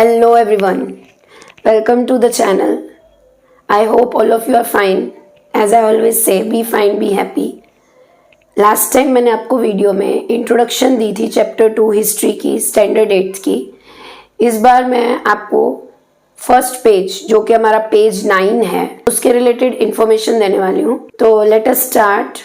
Hello everyone, welcome to the channel. I hope all of you are fine. As I always say, be fine, be happy. Last time मैंने आपको video में introduction दी थी chapter 2 history की, standard 8 की. इस बार मैं आपको first page जो कि हमारा पेज 9 है उसके रिलेटेड इंफॉर्मेशन देने वाली हूँ. तो let us start.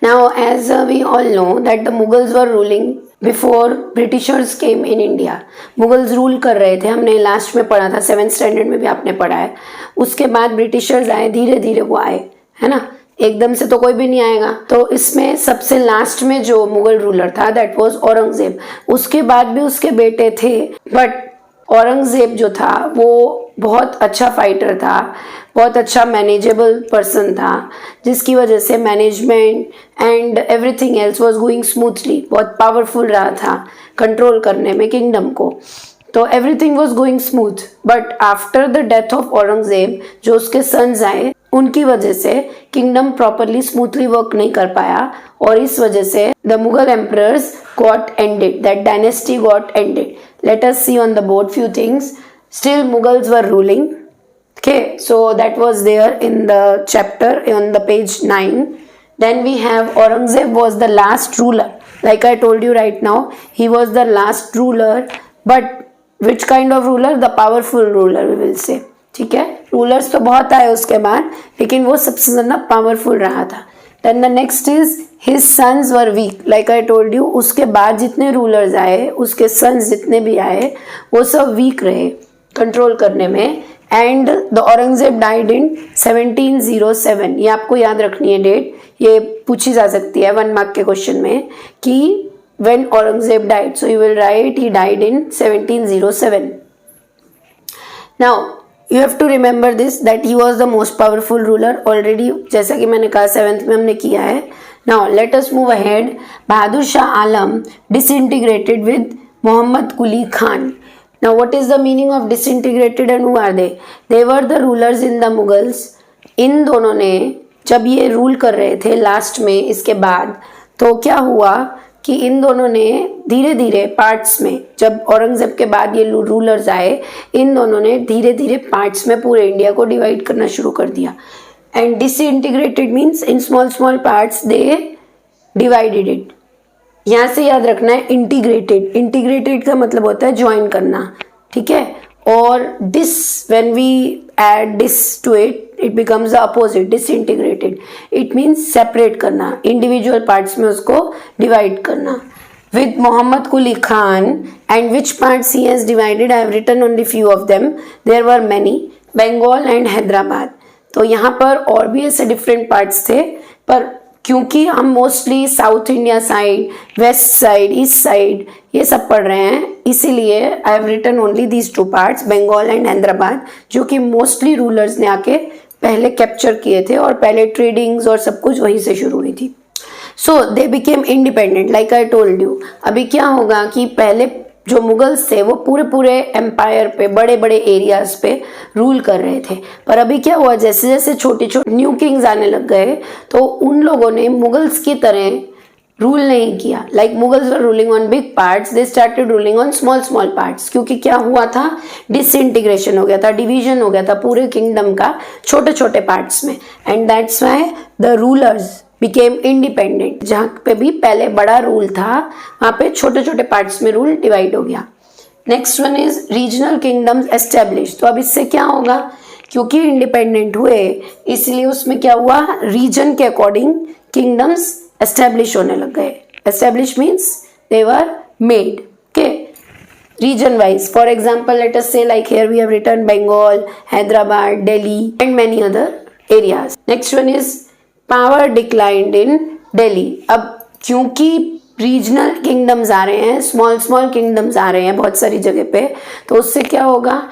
Now as we all know that the Mughals were ruling before Britishers came in India. Mughals rule कर रहे थे, हमने लास्ट में पढ़ा था, 7th स्टैंडर्ड में भी आपने पढ़ा है. उसके बाद ब्रिटिशर्स आए, धीरे धीरे वो आए, है ना, एकदम से तो कोई भी नहीं आएगा. तो इसमें सबसे लास्ट में जो मुगल रूलर था दैट वाज औरंगजेब. उसके बाद भी उसके बेटे थे, बट औरंगजेब जो था वो बहुत अच्छा फाइटर था, बहुत अच्छा मैनेजेबल पर्सन था, जिसकी वजह से management and everything else was going smoothly. बहुत पावरफुल रहा था कंट्रोल करने में किंगडम को. तो everything was going smooth. But after the death of Aurangzeb जो उसके सन्स आए, उनकी वजह से किंगडम प्रॉपरली स्मूथली वर्क नहीं कर पाया और इस वजह से the Mughal emperors got ended, that dynasty got ended. Let us see on the board few things. Still Mughals were ruling. Okay, so that was there in the chapter on the page 9. Then we have Aurangzeb was the last ruler. Like I told you right now, he was the last ruler. But which kind of ruler? The powerful ruler we will say. ठीक है, rulers तो बहुत आए उसके बाद, लेकिन वो सबसे ज़्यादा पावरफुल रहा था. Then the next is his sons were weak. Like I told you, उसके बाद जितने रूलर्स आए, उसके sons जितने भी आए, वो सब वीक रहे कंट्रोल करने में. And the Aurangzeb died in 1707. ये आपको याद रखनी है डेट, ये पूछी जा सकती है 1 मार्क के क्वेश्चन में कि when Aurangzeb died, so you will write he died in 1707. Now you have to remember this that he was the most powerful ruler already, जैसा कि मैंने कहा 7th में हमने किया है. Now let us move ahead. Bahadur Shah Alam disintegrated with Muhammad Quli Khan. Now what is the meaning of disintegrated and who are they? They were the rulers in the Mughals. इन दोनों ने जब ये रूल कर रहे थे लास्ट में, इसके बाद तो क्या हुआ कि इन दोनों ने धीरे धीरे पार्ट्स में, जब औरंगजेब के बाद ये रूलर्स आए, इन दोनों ने धीरे धीरे पार्ट्स में पूरे इंडिया को डिवाइड करना शुरू कर दिया. And disintegrated means in small small parts they divided it. यहाँ से याद रखना है इंटीग्रेटेड. इंटीग्रेटेड का मतलब होता है ज्वाइन करना, ठीक है. और dis, when we add dis to it, it becomes the opposite, disintegrated. It means separate करना, इंडिविजुअल पार्ट्स में उसको डिवाइड करना. With Muhammad Quli Khan and which parts he has divided, I have written only few of them. There were many. Bengal and Hyderabad. तो यहाँ पर और भी ऐसे डिफरेंट पार्ट्स थे, पर क्योंकि हम mostly south India side, west side, east side ये सब पढ़ रहे हैं, इसीलिए I have written only these 2 parts, Bengal and Hyderabad, जो कि मोस्टली रूलर्स ने आके पहले कैप्चर किए थे और पहले ट्रेडिंग्स और सब कुछ वहीं से शुरू हुई थी. So they became independent. Like I told you, अभी क्या होगा कि पहले जो मुगल्स थे वो पूरे पूरे एम्पायर पे, बड़े बड़े एरियाज पे रूल कर रहे थे. पर अभी क्या हुआ, जैसे जैसे छोटे छोटे न्यू किंग्स आने लग गए तो उन लोगों ने मुगल्स की तरह रूल नहीं किया. Like Mughals were ruling on big parts, they started ruling on small small parts. क्योंकि क्या हुआ था, डिसइंटीग्रेशन हो गया था, डिवीजन हो गया था पूरे किंगडम का छोटे छोटे पार्ट्स में. And that's why the rulers became independent. जहाँ पे भी पहले बड़ा रूल था वहाँ पे छोटे छोटे पार्ट्स में रूल डिवाइड हो गया. Next one is regional kingdoms establish. तो अब इससे क्या होगा, क्योंकि इंडिपेंडेंट हुए इसलिए उसमें क्या हुआ, रीजन के अकॉर्डिंग किंगडम्स एस्टेब्लिश होने लग गए. Establish means they were made, okay, region wise. For example, let us say like here we have written Bengal, Hyderabad, Delhi and many other areas. Next one is power declined in Delhi. अब क्योंकि regional kingdoms आ रहे हैं, small small kingdoms आ रहे हैं बहुत सारी जगह पे, तो उससे क्या होगा,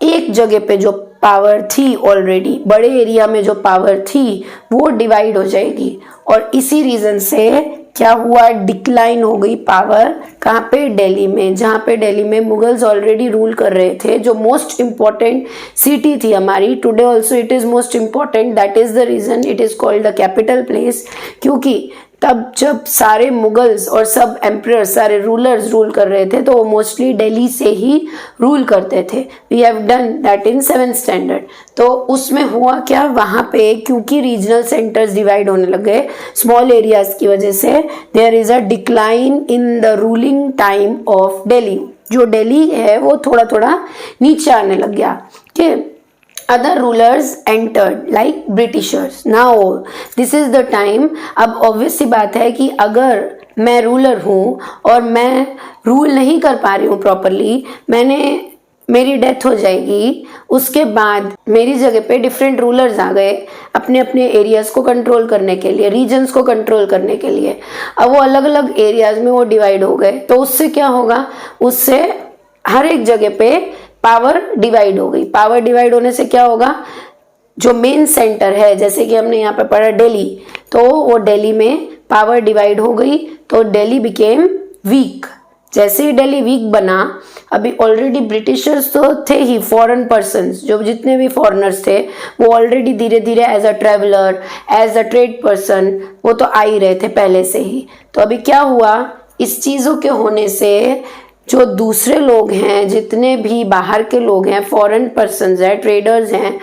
एक जगह पे जो पावर थी ऑलरेडी, बड़े एरिया में जो पावर थी वो डिवाइड हो जाएगी. और इसी रीजन से क्या हुआ, डिक्लाइन हो गई पावर. कहाँ पे, दिल्ली में. जहाँ पे दिल्ली में मुगल्स ऑलरेडी रूल कर रहे थे, जो मोस्ट इम्पॉर्टेंट सिटी थी हमारी. Today also it is most important, that is the reason it is called the capital place. क्योंकि तब जब सारे मुगल्स और सब एम्परर, सारे रूलर्स रूल कर रहे थे, तो वो मोस्टली दिल्ली से ही रूल करते थे। We have done that in 7th standard. तो उसमें हुआ क्या, वहाँ पे क्योंकि रीजनल सेंटर्स डिवाइड होने लगे स्मॉल एरियाज की वजह से, there is a decline in the ruling time of Delhi. जो दिल्ली है वो थोड़ा थोड़ा नीचे आने लग गया। ठीक, other rulers entered like Britishers. Now this is the time। अब obvious सी बात है कि अगर मैं रूलर हूँ और मैं रूल नहीं कर पा रही हूँ प्रॉपरली, मेरी डेथ हो जाएगी, उसके बाद मेरी जगह पे डिफरेंट रूलर्स आ गए अपने अपने एरियाज को कंट्रोल करने के लिए, रीजन्स को कंट्रोल करने के लिए। अब वो अलग अलग एरियाज में वो डिवाइड हो गए, तो उससे क्या होगा, उससे हर एक जगह पे पावर डिवाइड हो गई। पावर डिवाइड होने से क्या होगा, जो मेन सेंटर है, जैसे कि हमने यहाँ पे पढ़ा दिल्ली, तो वो दिल्ली में पावर डिवाइड हो गई, तो दिल्ली बिकेम वीक। जैसे ही दिल्ली वीक बना, अभी ऑलरेडी ब्रिटिशर्स तो थे ही, फॉरेन पर्सन्स, जो जितने भी फॉरेनर्स थे वो ऑलरेडी धीरे धीरे as a traveller, as a trade person, वो तो आ ही रहे थे पहले से ही। तो अभी क्या हुआ, इस चीज़ों के होने से जो दूसरे लोग हैं, जितने भी बाहर के लोग हैं, फॉरेन पर्सन्स हैं, ट्रेडर्स हैं,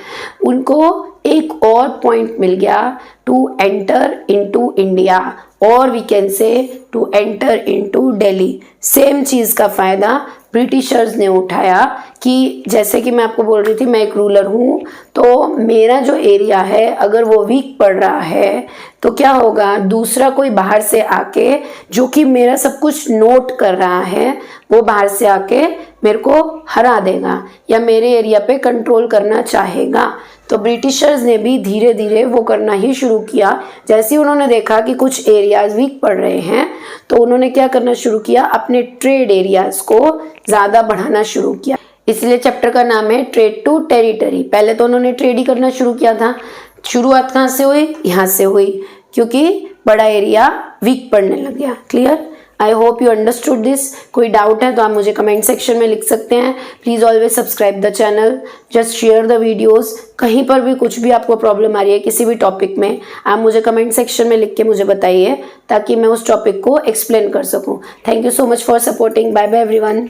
उनको एक और पॉइंट मिल गया टू एंटर इनटू इंडिया, और we can say to enter into Delhi. Same चीज़ का फ़ायदा ब्रिटिशर्स ने उठाया कि जैसे कि मैं आपको बोल रही थी, मैं एक रूलर हूँ, तो मेरा जो एरिया है अगर वो वीक पड़ रहा है तो क्या होगा, दूसरा कोई बाहर से आके, जो कि मेरा सब कुछ नोट कर रहा है, वो बाहर से आके मेरे को हरा देगा या मेरे एरिया पे कंट्रोल करना चाहेगा। तो ब्रिटिशर्स ने भी धीरे धीरे वो करना ही शुरू किया। जैसे ही उन्होंने देखा कि कुछ एरियाज वीक पड़ रहे हैं, तो उन्होंने क्या करना शुरू किया, अपने ट्रेड एरियाज को ज़्यादा बढ़ाना शुरू किया। इसलिए चैप्टर का नाम है ट्रेड टू टेरिटरी। पहले तो उन्होंने ट्रेड ही करना शुरू किया था। शुरुआत कहाँ से हुई, यहाँ से हुई, क्योंकि बड़ा एरिया वीक पड़ने लग गया। Clear? I hope you understood this. कोई डाउट है तो आप मुझे कमेंट सेक्शन में लिख सकते हैं। Please always subscribe the channel, just share the videos. कहीं पर भी कुछ भी आपको प्रॉब्लम आ रही है किसी भी टॉपिक में, आप मुझे कमेंट सेक्शन में लिख के मुझे बताइए, ताकि मैं उस टॉपिक को एक्सप्लेन कर सकूं। Thank you so much for supporting. Bye bye everyone.